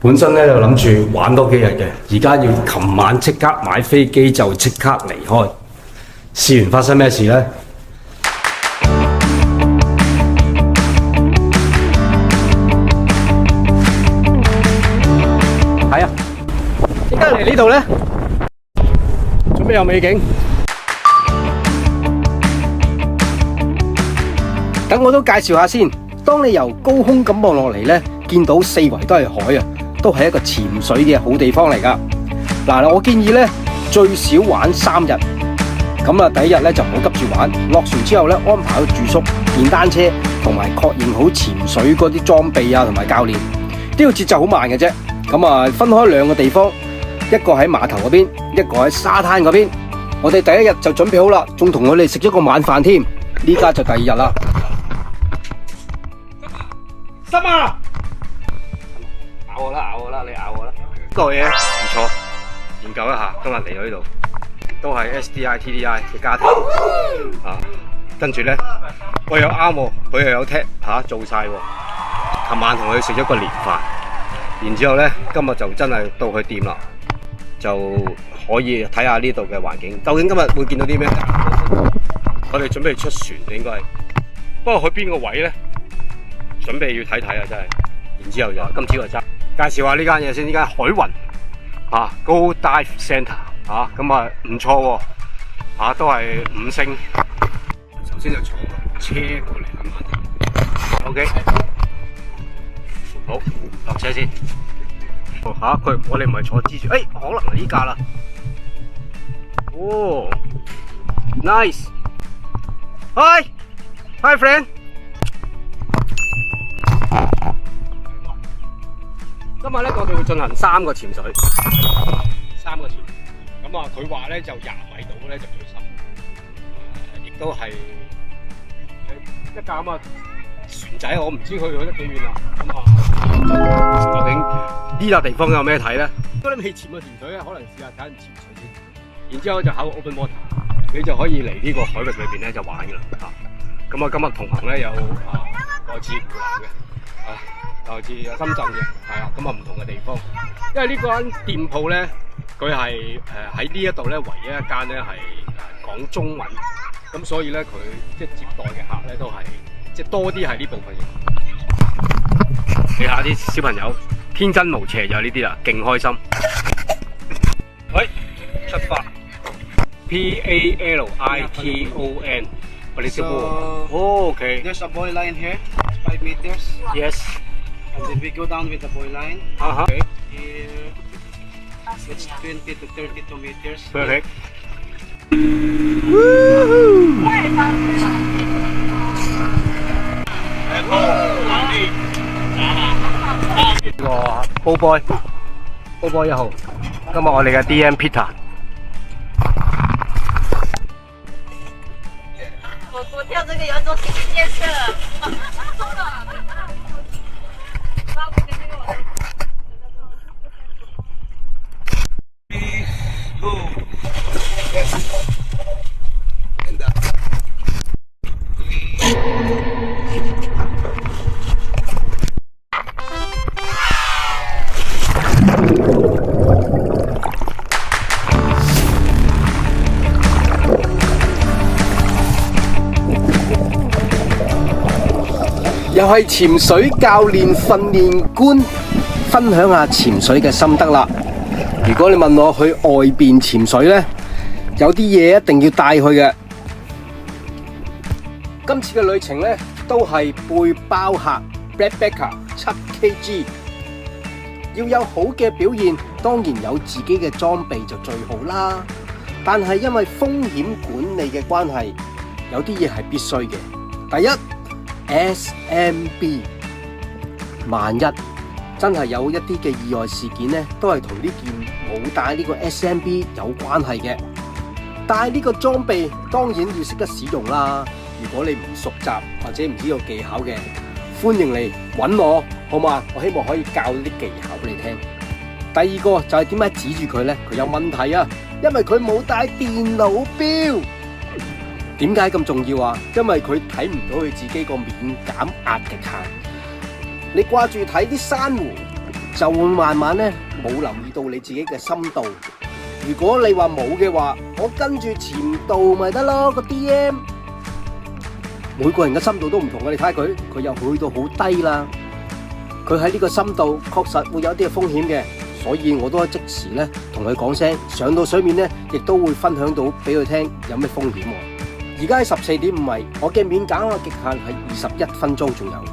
本身咧就諗住玩多幾日嘅，而家要琴晚即刻買飛機就即刻離開。試完發生咩事呢？係啊，點解嚟呢度呢？準備有美景。等我都介紹下先。當你由高空咁望落嚟呢，見到四圍都係海啊，都係一個潛水嘅好地方嚟噶。嗱，我建議呢，最少玩3日。咁啊，第一日呢就唔好急住玩，落船之後呢，安排好住宿、電單車，同埋確認好潛水嗰啲裝備啊，同埋教練。呢個節奏好慢嘅啫。咁啊，分開2個地方，一個喺碼頭嗰邊，一個喺沙灘嗰邊。我哋第一日就準備好啦，仲同佢哋食咗個晚飯添。呢家就第2日啦。心啊！咬我啦，你咬我啦！呢個嘢唔錯，研究一下。今日嚟到呢度，都係 SDI TDI 嘅家庭啊。跟住咧，我又啱喎，佢又有踢嚇做晒喎。琴晚同佢食咗個年飯，然之後咧，今日就真係到佢店啦，就可以睇下呢度嘅環境。究竟今日會見到啲咩？我哋準備出船應該係，不過去邊個位咧？準備要睇睇啊，真係。然之後就今朝就揸介紹下呢間嘢先，呢間海雲啊 Go Dive Centre 啊，咁啊唔錯喎，啊都係5星。首先就坐車過嚟啦，OK， 好落車先。嚇我哋唔係坐蜘蛛，可能係呢架啦。哦 ，nice，hi friend。今日咧，我哋會進行3個潛水，3個潛。咁啊，佢話咧就20米度咧就最深，亦都係一架咁啊船仔，我唔知佢去得幾遠啦。咁啊，究竟呢笪地方有咩睇咧？如果你未潛過潛水咧，可能試下睇下潛水先，然之後就考個 open water， 你就可以嚟呢個海域裏邊咧就玩噶啦。咁啊，今日同行咧有來自湖南嘅。來自深圳嘅，係啊，咁啊唔同嘅地方，因為呢間店鋪咧，佢係喺呢一度咧唯一一間咧係講中文，咁所以咧佢即係接待嘅客咧都係即係多啲係呢部分嘅。你睇下啲小朋友天真無邪就係呢啲啦，勁開心。喂，出發 PALITON， 我哋識喎。哦 ，OK。There's a buoy line here, 5 meters. Yes。And then we go down with the buoy line. Okay. Here, it's 20 to 32 meters. Perfect. 呢個煲 boy 1號，今日我哋嘅 DM Peter。我跳这个要做心理建设。又係潛水教練訓練官，分享下潛水嘅心得啦。如果你問我去外邊潛水呢，有啲嘢一定要帶去嘅。今次嘅旅程呢，都係背包客 Backpacker 7kg， 要有好嘅表現，當然有自己嘅裝備就最好啦。但係因為風險管理嘅關係，有啲嘢係必須嘅。第一，SMB， 萬一真係有一啲嘅意外事件呢，都係同呢件冇帶呢個 SMB 有關係嘅。帶呢個裝備當然要識得使用啦。如果你唔熟習或者唔知道技巧嘅，歡迎嚟揾我，好嘛？我希望可以教啲技巧俾你聽。第二個就係點解指住佢呢？佢有問題啊，因為佢冇帶電腦錶。點解咁重要啊？因為佢睇唔到佢自己個免減壓極限。你掛住睇啲珊瑚，就會慢慢咧冇留意到你自己嘅深度。如果你話冇嘅話，我跟住潛度咪得咯，個 DM。每個人嘅深度都唔同嘅，你睇下佢又去到好低啦。佢喺呢個深度確實會有啲嘅風險嘅，所以我都即時咧同佢講聲，上到水面咧亦都會分享到俾佢聽有咩風險。而家係14.5米，我嘅免減極限係21分鐘仲有。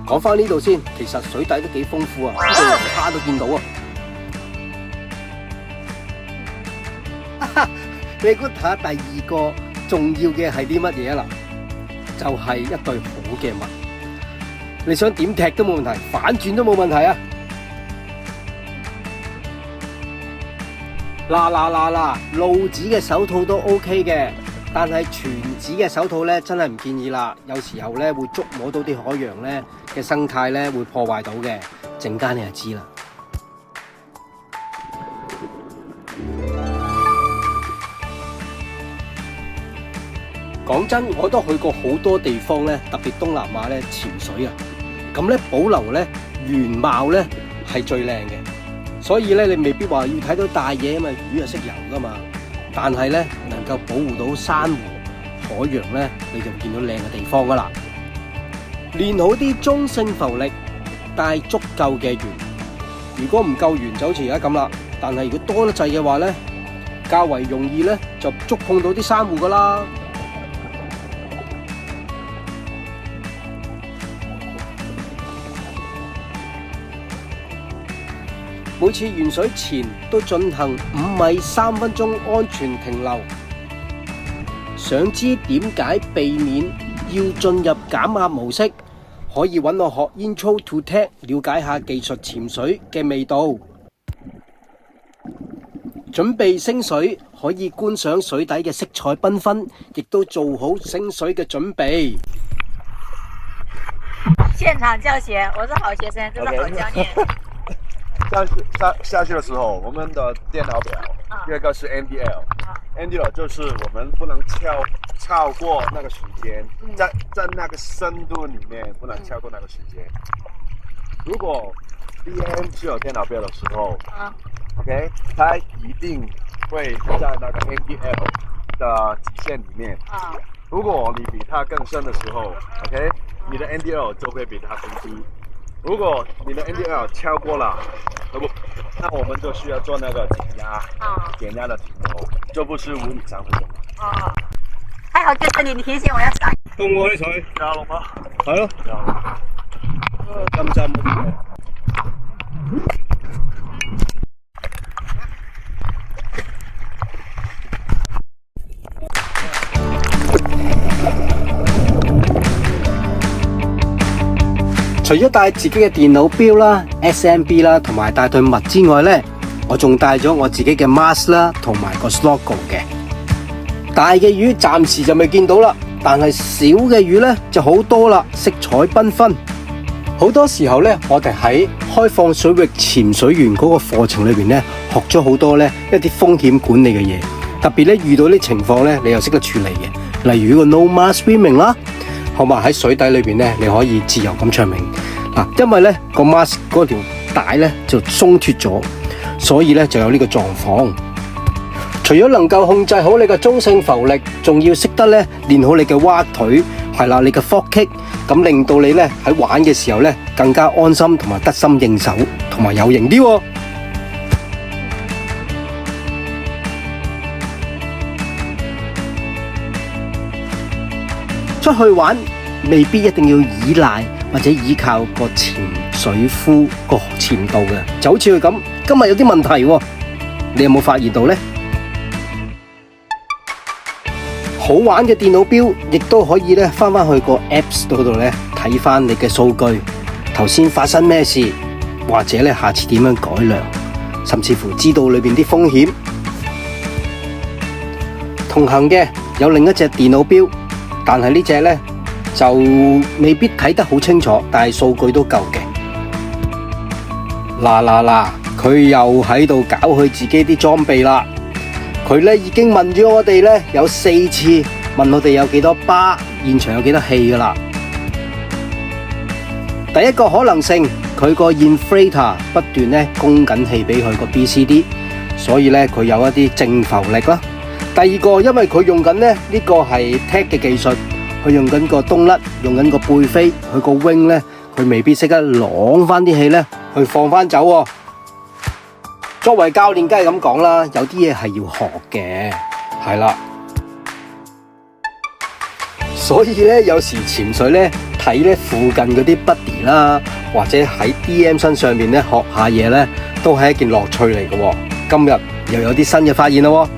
講翻呢度先，其實水底都幾豐富啊，呢度龍蝦都見到啊。你估睇下第二個重要嘅係啲乜嘢啊？嗱，就係一對好嘅襪，你想點踢都冇問題，反轉都冇問題啊！嗱，露指嘅手套都 OK 嘅，但係全指嘅手套咧真係唔建議啦，有時候咧會觸摸到啲海洋咧嘅生態咧，會破壞到嘅，陣間你就知啦。講真，我都去過好多地方咧，特別東南亞咧潛水啊，咁咧保留咧原貌咧係最靚嘅，所以咧你未必話要睇到大嘢，因為魚係識游噶嘛，但係咧能夠保護到珊瑚、海洋咧，你就見到靚嘅地方噶啦。練好啲中性浮力，帶足夠嘅圓。如果唔夠圓就好似而家咁啦，但係如果多得滯嘅話咧，較為容易咧就觸碰到啲珊瑚噶啦。每次完水前都進行5米3分鐘安全停留。想知點解避免要進入減壓模式？可以揾我學 Intro to Tech， 了解下技術潛水嘅味道。準備升水，可以觀賞水底嘅色彩繽紛，亦都做好升水嘅準備。現場教學，我是好學生，真的好教練。下去的時候，我們的電腦表，第二個是 NDL，NDL 就是我們不能超過那個時間，在那個深度裡面不能超過那個時間。如果 DM 是有電腦表的時候，OK， 它一定會在那個 NDL 的極限裡面。如果你比它更深的時候，OK， 你的 NDL 就會比它更低。如果你的 NDL 超過了，那我們就需要做那個減壓的停留，就不是5以3分鐘。還好跟着你提醒我要上。凍喎啲水，加落嗎？係咯，浸。除咗帶自己嘅電腦錶啦、SMB 啦，同埋帶對襪之外呢，我仲帶咗我自己嘅 mask 啦，同埋個 snorkel 嘅。大嘅魚暫時就未見到啦，但係小嘅魚呢就好多啦，色彩繽紛。好多時候呢，我哋喺開放水域潛水員嗰個課程裏邊呢，學咗好多呢一啲風險管理嘅嘢。特別呢，遇到啲情況呢，你又識得處理嘅，例如呢個 no mask swimming 啦。好嘛，喺水底裏邊咧，你可以自由咁暢泳嗱，因為咧個 mask 嗰條帶咧就鬆脫咗，所以咧就有呢個狀況。除咗能夠控制好你嘅中性浮力，仲要識得咧練好你嘅蛙腿，係啦，你嘅 frog kick，咁令到你咧喺玩嘅時候咧更加安心同埋得心應手，同埋有型啲喎。出去玩未必一定要依賴或者依靠個潛水夫個潛度嘅，就好似佢咁，今日有啲問題喎，你有冇發現到呢？好玩嘅電腦錶亦都可以咧翻去個 Apps 嗰度咧睇翻你嘅數據，頭先發生咩事，或者咧下次點樣改良，甚至乎知道裏邊啲風險。同行嘅有另一隻電腦錶。但係呢隻呢，就未必睇得好清楚，但係數據都夠嘅。嗱，佢又喺度搞佢自己啲裝備啦。佢呢已經問咗我哋呢有4次，問我哋有幾多巴，現場有幾多氣噶啦。第一個可能性佢個 inflator 不斷咧供緊氣俾佢個 BCD， 所以咧佢有一啲正浮力啦。第二個，因為佢用緊咧呢個係 TAG 嘅技術，佢用緊個冬甩，用緊個背飛，佢個 wing 咧佢未必識得攞翻啲氣咧去放翻走喎。作為教練，梗係咁講啦，有啲嘢係要學嘅，係啦。所以咧，有時潛水咧睇咧附近嗰啲 buddy 啦，或者喺 DM 身上面咧學下嘢咧，都係一件樂趣嚟嘅喎。今日又有啲新嘅發現啦喎！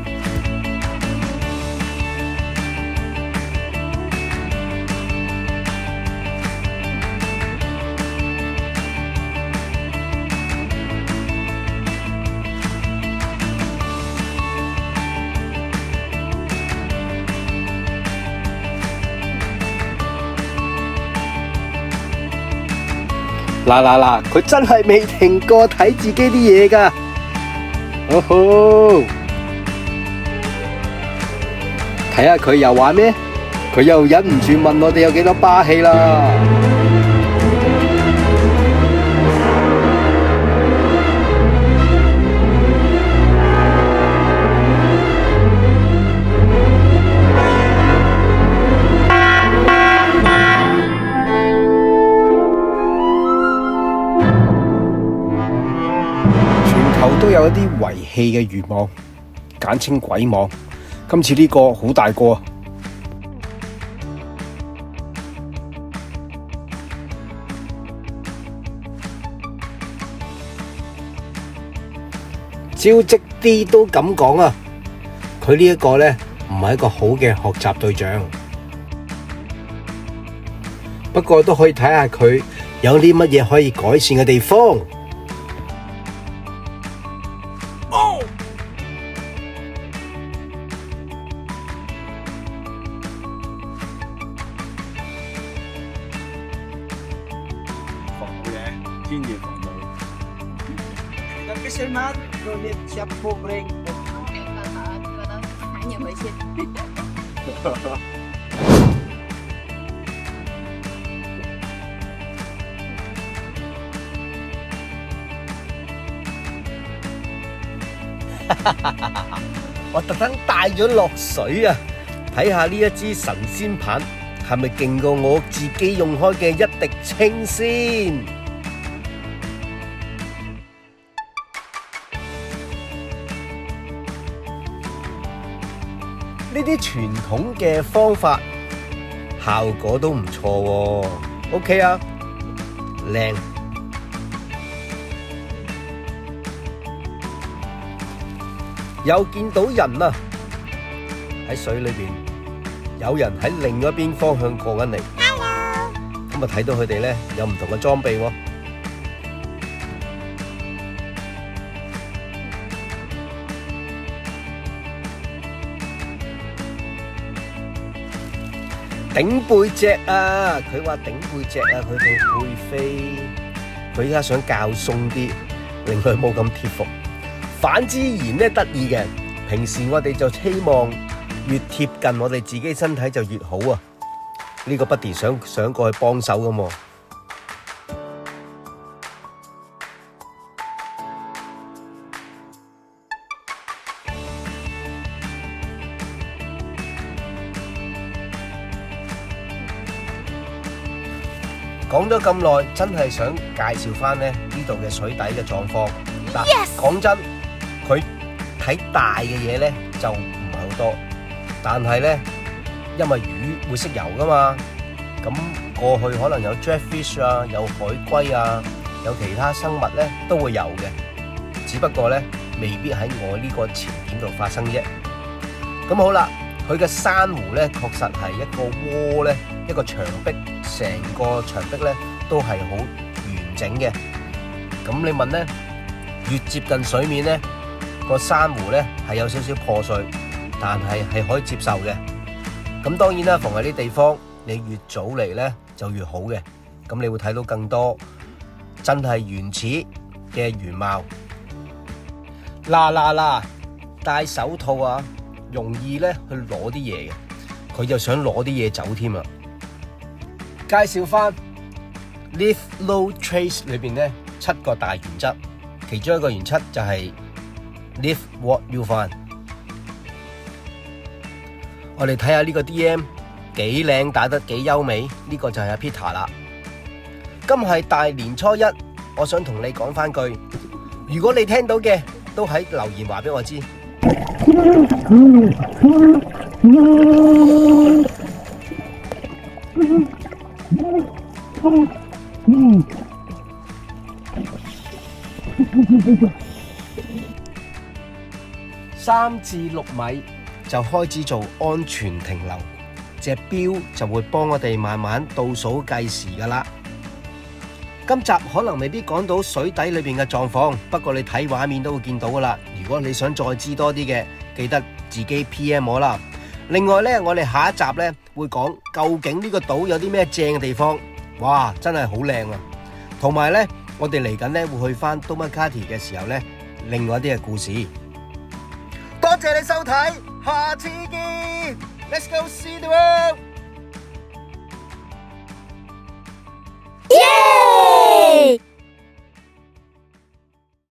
嗱，佢真係未停過睇自己啲嘢㗎，哦吼！睇下佢又話咩？佢又忍唔住問我哋有幾多巴氣啦！都有一啲遺棄嘅漁網，簡稱鬼網。今次呢個好大個，招積啲都咁講啊！佢呢一個呢，唔係一個好嘅學習對象，不過都可以睇下佢有啲乜嘢可以改善嘅地方。天然防務。Tapi senang, boleh siap pobring. 赶紧回去。我特登帶咗落水啊，睇下呢一支神仙棒係咪勁過我自己用開嘅一滴清先。呢啲傳統嘅方法效果都唔錯喎，OK 啊，靚。又見到人啊，喺水裏邊，有人喺另一邊方向過緊嚟。咁啊睇到佢哋咧有唔同嘅裝備喎。頂背脊啊！佢話頂背脊啊，佢套背飛，佢依家想校鬆啲，令佢冇咁貼服。反之然咧得意嘅，平時我哋就希望越貼近我哋自己身體就越好啊！呢個 buddy 想過去幫手㗎嘛。講咗咁耐，真係想介紹翻呢度嘅水底嘅狀況。嗱，講真，佢睇大嘅嘢呢就唔係好多，但係呢，因為魚會識游噶嘛，咁過去可能有 jellyfish 啊，有海龜啊，有其他生物呢都會游嘅，只不過呢未必喺我呢個潛點度發生啫。咁好啦，佢嘅珊瑚呢確實係一個窩呢，一個牆壁。成個牆壁咧都係好完整嘅，咁你問咧，越接近水面咧，個珊瑚咧係有少少破碎，但係可以接受嘅。咁當然啦，逢喺啲地方，你越早嚟咧就越好嘅，咁你會睇到更多真係原始嘅原貌。嗱，戴手套啊，容易咧去攞啲嘢嘅，佢就想攞啲嘢走添啊！介紹翻 Leave No Trace 裏邊咧7個大原則，其中一個原則就係 Leave What You Find。我哋睇下呢個 DM 幾靚，打得幾優美，呢個就係阿 Peter 啦。今日係大年初一，我想同你講翻句，如果你聽到嘅都喺留言話俾我知。3至6米就開始做安全停留，隻錶就會幫我哋慢慢倒數計時噶啦。今集可能未必講到水底裏邊嘅狀況，不過你睇畫面都會見到噶啦。如果你想再知多啲嘅，記得自己 PM 我啦。另外呢，我哋下一集呢會講究竟呢個島有啲咩正嘅地方。哇，真係好靚啊！同埋呢，我哋嚟緊呢會去翻 Domakati 嘅時候呢，另外一啲嘅故事。多謝你收睇，下次見 ，Let's go see the world。